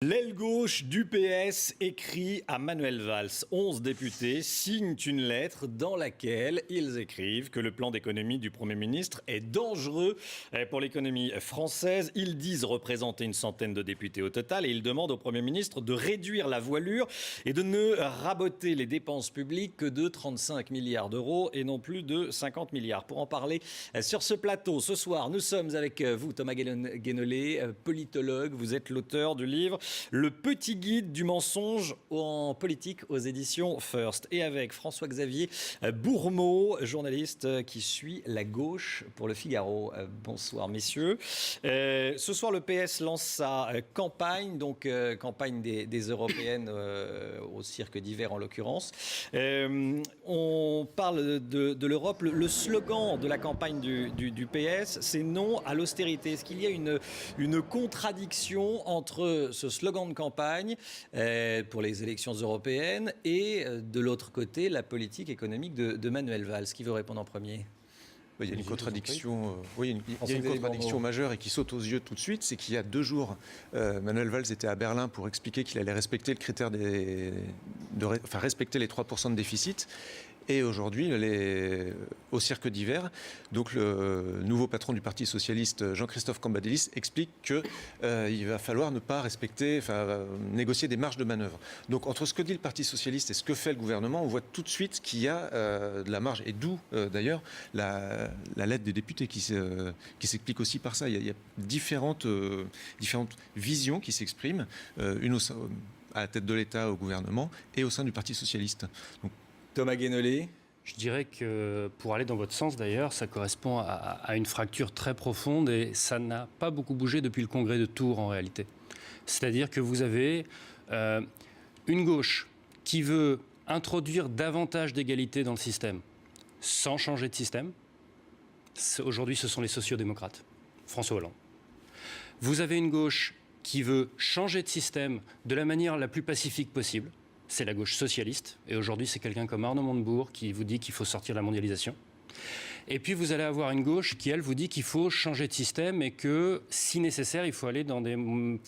L'aile gauche du PS écrit à Manuel Valls. 11 députés signent une lettre dans laquelle ils écrivent que le plan d'économie du Premier ministre est dangereux pour l'économie française. Ils disent représenter une centaine de députés au total et ils demandent au Premier ministre de réduire la voilure et de ne raboter les dépenses publiques que de 35 milliards d'euros et non plus de 50 milliards. Pour en parler sur ce plateau, ce soir, nous sommes avec vous, Thomas Guénolé, politologue. Vous êtes l'auteur du livre Le petit guide du mensonge en politique aux éditions First. Et avec François-Xavier Bourmeau, journaliste qui suit la gauche pour Le Figaro. Bonsoir messieurs. Ce soir, le PS lance sa campagne, donc campagne des européennes au cirque d'hiver en l'occurrence. On parle de l'Europe. Le slogan de la campagne du PS, c'est non à l'austérité. Est-ce qu'il y a une contradiction entre ce slogan de campagne pour les élections européennes et de l'autre côté la politique économique de Manuel Valls? Qui veut répondre en premier? Il y a une contradiction, il y a une contradiction majeure et qui saute aux yeux tout de suite, c'est qu'il y a 2 jours, Manuel Valls était à Berlin pour expliquer qu'il allait respecter le critère respecter les 3% de déficit. Et aujourd'hui, au cirque d'hiver, donc le nouveau patron du Parti socialiste, Jean-Christophe Cambadélis, explique qu'il va falloir ne pas négocier des marges de manœuvre. Donc entre ce que dit le Parti socialiste et ce que fait le gouvernement, on voit tout de suite qu'il y a de la marge. Et d'où d'ailleurs la lettre des députés qui s'explique aussi par ça. Il y a différentes visions qui s'expriment, une à la tête de l'État, au gouvernement, et au sein du Parti socialiste. Donc, Thomas Guénolé. Je dirais que, pour aller dans votre sens d'ailleurs, ça correspond à une fracture très profonde et ça n'a pas beaucoup bougé depuis le congrès de Tours en réalité. C'est-à-dire que vous avez une gauche qui veut introduire davantage d'égalité dans le système sans changer de système. Aujourd'hui, ce sont les sociodémocrates, François Hollande. Vous avez une gauche qui veut changer de système de la manière la plus pacifique possible. C'est la gauche socialiste. Et aujourd'hui, c'est quelqu'un comme Arnaud Montebourg qui vous dit qu'il faut sortir de la mondialisation. Et puis, vous allez avoir une gauche qui, elle, vous dit qu'il faut changer de système et que, si nécessaire, il faut aller dans des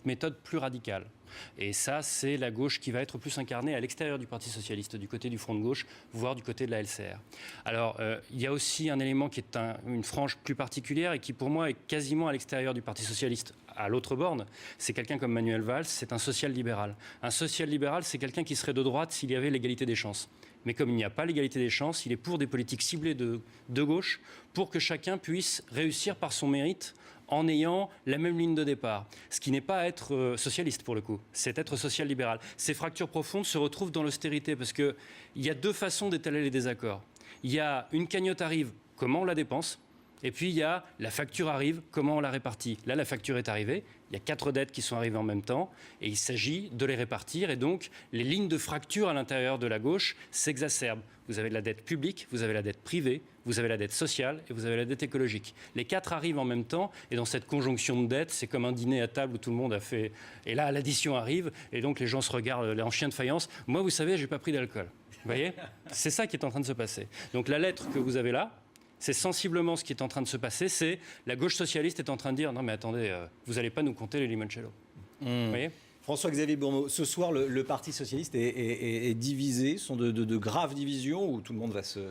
méthodes plus radicales. Et ça, c'est la gauche qui va être plus incarnée à l'extérieur du Parti socialiste, du côté du front de gauche, voire du côté de la LCR. Alors, il y a aussi un élément qui est une frange plus particulière et qui, pour moi, est quasiment à l'extérieur du Parti socialiste. À l'autre borne, c'est quelqu'un comme Manuel Valls, c'est un social-libéral. Un social-libéral, c'est quelqu'un qui serait de droite s'il y avait l'égalité des chances. Mais comme il n'y a pas l'égalité des chances, il est pour des politiques ciblées de gauche, pour que chacun puisse réussir par son mérite en ayant la même ligne de départ. Ce qui n'est pas être socialiste pour le coup, c'est être social-libéral. Ces fractures profondes se retrouvent dans l'austérité parce qu'il y a 2 façons d'étaler les désaccords. Il y a une cagnotte arrive, comment on la dépense ? Et puis il y a la facture arrive, comment on la répartit. Là, la facture est arrivée, il y a 4 dettes qui sont arrivées en même temps et il s'agit de les répartir et donc les lignes de fracture à l'intérieur de la gauche s'exacerbent. Vous avez de la dette publique, vous avez la dette privée, vous avez la dette sociale et vous avez la dette écologique. Les 4 arrivent en même temps et dans cette conjonction de dettes, c'est comme un dîner à table où tout le monde a fait... Et là, l'addition arrive et donc les gens se regardent en chien de faïence. Moi, vous savez, j'ai pas pris d'alcool. Vous voyez ? C'est ça qui est en train de se passer. Donc la lettre que vous avez là, c'est sensiblement ce qui est en train de se passer, c'est la gauche socialiste est en train de dire « Non mais attendez, vous n'allez pas nous compter les limoncello ». Vous voyez ? François-Xavier Bourmeau, ce soir, le Parti socialiste est divisé. Ce sont de graves divisions où tout le monde va se...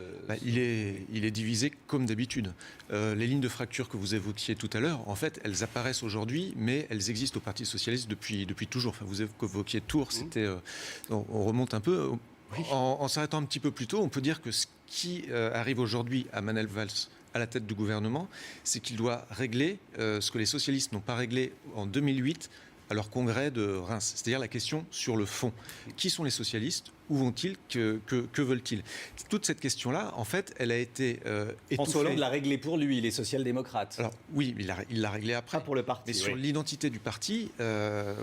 Il est divisé comme d'habitude. Les lignes de fracture que vous évoquiez tout à l'heure, en fait, elles apparaissent aujourd'hui, mais elles existent au Parti socialiste depuis toujours. Enfin, vous évoquiez Tours, on remonte un peu... Oui. En s'arrêtant un petit peu plus tôt, on peut dire que ce qui arrive aujourd'hui à Manuel Valls à la tête du gouvernement, c'est qu'il doit régler ce que les socialistes n'ont pas réglé en 2008 à leur congrès de Reims, c'est-à-dire la question sur le fond. Qui sont les socialistes ? Où vont-ils ? Que veulent-ils ? Toute cette question-là, en fait, elle a été étouffée. François Hollande l'a réglé pour lui, les social-démocrates. Alors oui, il l'a réglé après. Pas pour le parti. Mais sur l'identité du parti,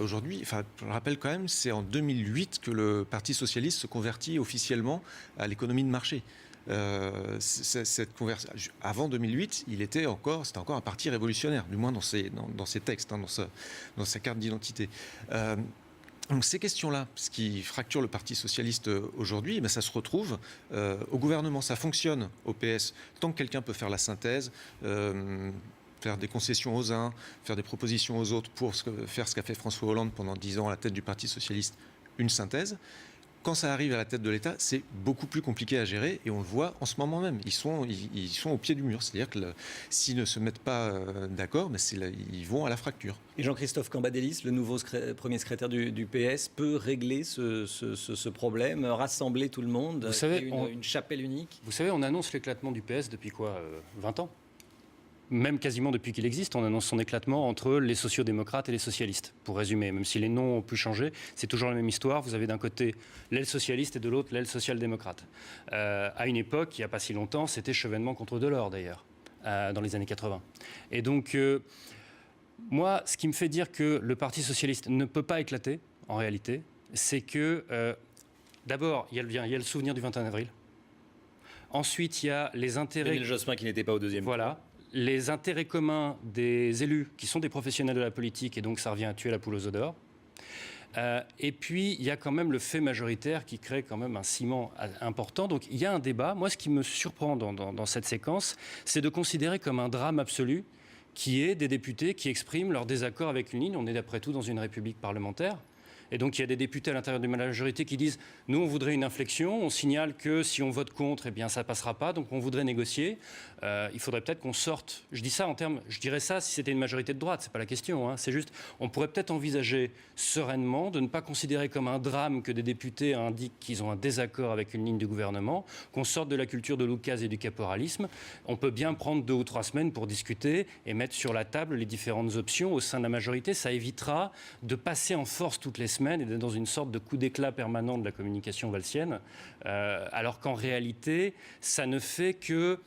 aujourd'hui, je rappelle quand même, c'est en 2008 que le Parti socialiste se convertit officiellement à l'économie de marché. Avant 2008, c'était encore un parti révolutionnaire, du moins dans ses textes, dans sa carte d'identité. Donc ces questions-là, ce qui fracture le Parti socialiste aujourd'hui, ça se retrouve au gouvernement. Ça fonctionne au PS tant que quelqu'un peut faire la synthèse. faire des concessions aux uns, faire des propositions aux autres pour faire ce qu'a fait François Hollande pendant 10 ans à la tête du Parti socialiste, une synthèse. Quand ça arrive à la tête de l'État, c'est beaucoup plus compliqué à gérer et on le voit en ce moment même. Ils sont au pied du mur. C'est-à-dire que s'ils ne se mettent pas d'accord, ils vont à la fracture. Et Jean-Christophe Cambadélis, le nouveau premier secrétaire du PS, peut régler ce problème, rassembler tout le monde, vous savez, une chapelle unique? Vous savez, on annonce l'éclatement du PS depuis quoi 20 ans. Même quasiment depuis qu'il existe, on annonce son éclatement entre les sociodémocrates et les socialistes. Pour résumer, même si les noms ont pu changer, c'est toujours la même histoire. Vous avez d'un côté l'aile socialiste et de l'autre l'aile social-démocrate. À une époque, il n'y a pas si longtemps, c'était Chevènement contre Delors d'ailleurs, dans les années 80. Et donc, moi, ce qui me fait dire que le Parti socialiste ne peut pas éclater, en réalité, c'est que, d'abord, il y a le souvenir du 21 avril. Ensuite, il y a les intérêts... Émile Jospin qui n'était pas au deuxième tour. Voilà. Les intérêts communs des élus, qui sont des professionnels de la politique, et donc ça revient à tuer la poule aux œufs d'or. Et puis, il y a quand même le fait majoritaire qui crée quand même un ciment important. Donc, il y a un débat. Moi, ce qui me surprend dans cette séquence, c'est de considérer comme un drame absolu qui est des députés qui expriment leur désaccord avec une ligne. On est d'après tout dans une république parlementaire. Et donc, il y a des députés à l'intérieur de la majorité qui disent « Nous, on voudrait une inflexion. On signale que si on vote contre, eh bien, ça ne passera pas. Donc, on voudrait négocier. Il faudrait peut-être qu'on sorte... » Je dis ça en termes... Je dirais ça si c'était une majorité de droite. Ce n'est pas la question. Hein. C'est juste... On pourrait peut-être envisager sereinement de ne pas considérer comme un drame que des députés indiquent qu'ils ont un désaccord avec une ligne du gouvernement, qu'on sorte de la culture de l'oukase et du caporalisme. On peut bien prendre 2 ou 3 semaines pour discuter et mettre sur la table les différentes options au sein de la majorité. Ça évitera de passer en force toutes les semaines et d'être dans une sorte de coup d'éclat permanent de la communication valsienne, alors qu'en réalité, ça ne fait que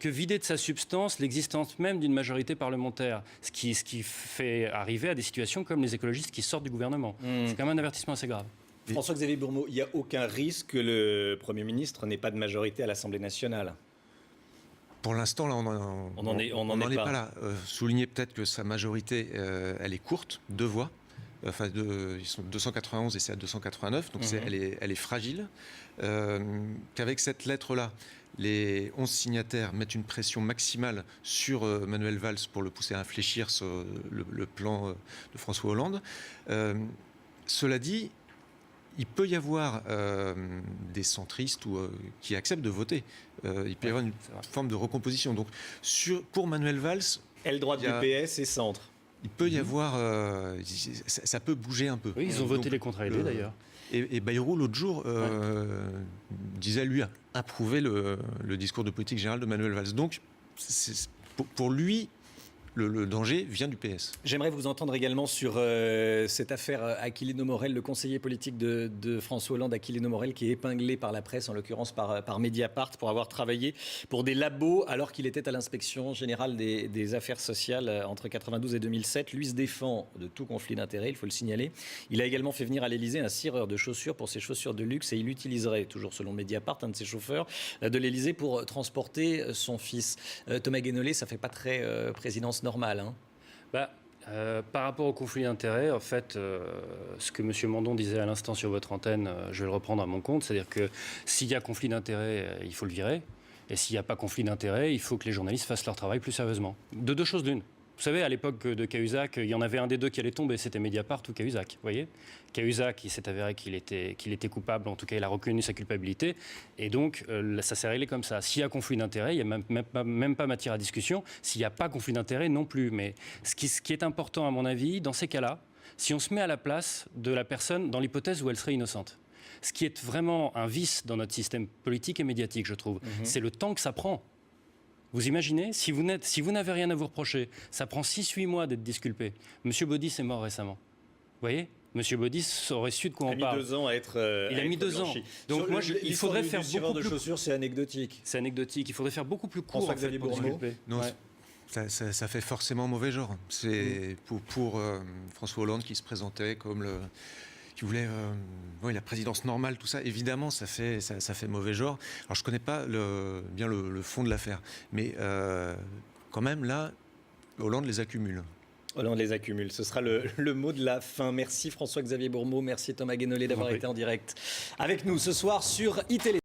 vider de sa substance l'existence même d'une majorité parlementaire, ce qui fait arriver à des situations comme les écologistes qui sortent du gouvernement. C'est quand même un avertissement assez grave. François-Xavier Bourmeau, il n'y a aucun risque que le Premier ministre n'ait pas de majorité à l'Assemblée nationale? Pour l'instant, là, on n'en est pas là. Souligner peut-être que sa majorité, elle est courte, 2 voix. Enfin, ils sont 291 et c'est à 289, donc elle est fragile. Qu'avec cette lettre-là, les 11 signataires mettent une pression maximale sur Manuel Valls pour le pousser à infléchir le plan de François Hollande. Cela dit, il peut y avoir des centristes qui acceptent de voter. Il peut y avoir une forme de recomposition. Donc, pour Manuel Valls... Aile droite du PS et centre. Il peut y avoir... ça peut bouger un peu. Oui, ils ont voté les contre-aidés d'ailleurs. Et Bayrou, l'autre jour, disait, lui, approuver le discours de politique générale de Manuel Valls. Donc, pour lui... Le danger vient du PS. J'aimerais vous entendre également sur cette affaire Aquilino Morel, le conseiller politique de François Hollande, Aquilino Morel, qui est épinglé par la presse, en l'occurrence par Mediapart, pour avoir travaillé pour des labos alors qu'il était à l'inspection générale des affaires sociales entre 92 et 2007. Lui se défend de tout conflit d'intérêts, il faut le signaler. Il a également fait venir à l'Élysée un cireur de chaussures pour ses chaussures de luxe et il utiliserait, toujours selon Mediapart, un de ses chauffeurs de l'Élysée pour transporter son fils. Thomas Guénolé, ça ne fait pas très présidence normal, hein. Par rapport au conflit d'intérêts, en fait, ce que M. Mandon disait à l'instant sur votre antenne, je vais le reprendre à mon compte, c'est-à-dire que s'il y a conflit d'intérêts, il faut le virer, et s'il n'y a pas conflit d'intérêts, il faut que les journalistes fassent leur travail plus sérieusement. De 2 choses l'une. Vous savez, à l'époque de Cahuzac, il y en avait un des 2 qui allait tomber, c'était Mediapart ou Cahuzac, vous voyez. Cahuzac, il s'est avéré qu'il était coupable, en tout cas il a reconnu sa culpabilité, et donc ça s'est réglé comme ça. S'il y a conflit d'intérêts, il n'y a même pas matière à discussion. S'il n'y a pas conflit d'intérêts, non plus. Mais ce qui est important, à mon avis, dans ces cas-là, si on se met à la place de la personne dans l'hypothèse où elle serait innocente, ce qui est vraiment un vice dans notre système politique et médiatique, je trouve, c'est le temps que ça prend. Vous imaginez, si vous n'avez rien à vous reprocher, ça prend 6-8 mois d'être disculpé. Monsieur Baudis est mort récemment. Vous voyez ? Monsieur Baudis aurait su de quoi on parle. Il a mis 2 ans à être Il a mis 2 ans. Donc moi, il faudrait faire beaucoup plus... de chaussures, c'est anecdotique. C'est anecdotique. Il faudrait faire beaucoup plus court en fait, pour disculper. Non, ça fait forcément mauvais genre. C'est pour François Hollande qui se présentait comme qui voulait la présidence normale, tout ça. Évidemment, ça fait mauvais genre. Alors, je ne connais pas bien le fond de l'affaire. Mais quand même, là, Hollande les accumule. Hollande les accumule. Ce sera le mot de la fin. Merci François-Xavier Bourmeau. Merci Thomas Guénolé d'avoir été en direct avec nous ce soir sur iTélé.